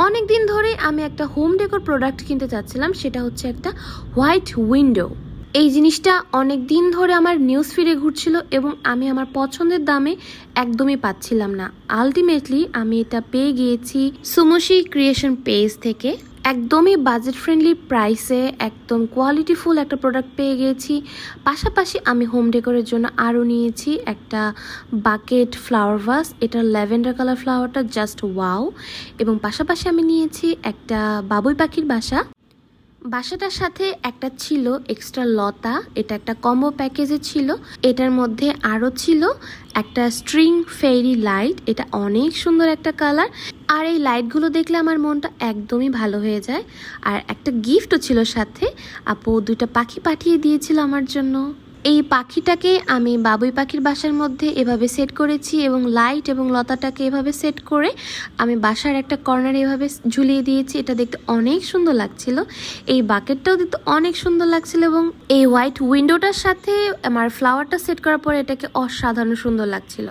অনেক দিন ধরে আমি একটা হোম ডেকোর প্রোডাক্ট কিনতে চাচ্ছিলাম, সেটা হচ্ছে একটা হোয়াইট উইন্ডো। এই জিনিসটা অনেক দিন ধরে আমার নিউজ ফিডে ঘুরছিল এবং আমি আমার পছন্দের দামে একদমই পাচ্ছিলাম না। আলটিমেটলি আমি এটা পেয়ে গিয়েছি সুমোশি ক্রিয়েশন পেজ থেকে। একদমই বাজেট ফ্রেন্ডলি প্রাইসে একদম কোয়ালিটিফুল একটা প্রোডাক্ট পেয়ে গিয়েছি। পাশাপাশি আমি হোম ডেকোরের জন্য আরও নিয়েছি একটা বাকেট ফ্লাওয়ার ভাস। এটার ল্যাভেন্ডার কালার ফ্লাওয়ারটা জাস্ট ওয়াও। এবং পাশাপাশি আমি নিয়েছি একটা বাবুই পাখির বাসাটার সাথে একটা ছিল এক্সট্রা লতা। এটা একটা কম্বো প্যাকেজে ছিল। এটার মধ্যে আরও ছিল একটা স্ট্রিং ফেরি লাইট। এটা অনেক সুন্দর একটা কালার, আর এই লাইটগুলো দেখলে আমার মনটা একদমই ভালো হয়ে যায়। আর একটা গিফটও ছিল সাথে, আপু 2টা পাখি পাঠিয়ে দিয়েছিল আমার জন্য। এই পাখিটাকে আমি বাবুই পাখির বাসার মধ্যে এভাবে সেট করেছি এবং লাইট এবং লতাটাকে এভাবে সেট করে আমি বাসার একটা কর্নারে এভাবে ঝুলিয়ে দিয়েছি। এটা দেখতে অনেক সুন্দর লাগছিল। এই বাকেটটাও দেখতে অনেক সুন্দর লাগছিল এবং এই হোয়াইট উইন্ডোটার সাথে আমার ফ্লাওয়ারটা সেট করার পরে এটাকে অসাধারণ সুন্দর লাগছিল।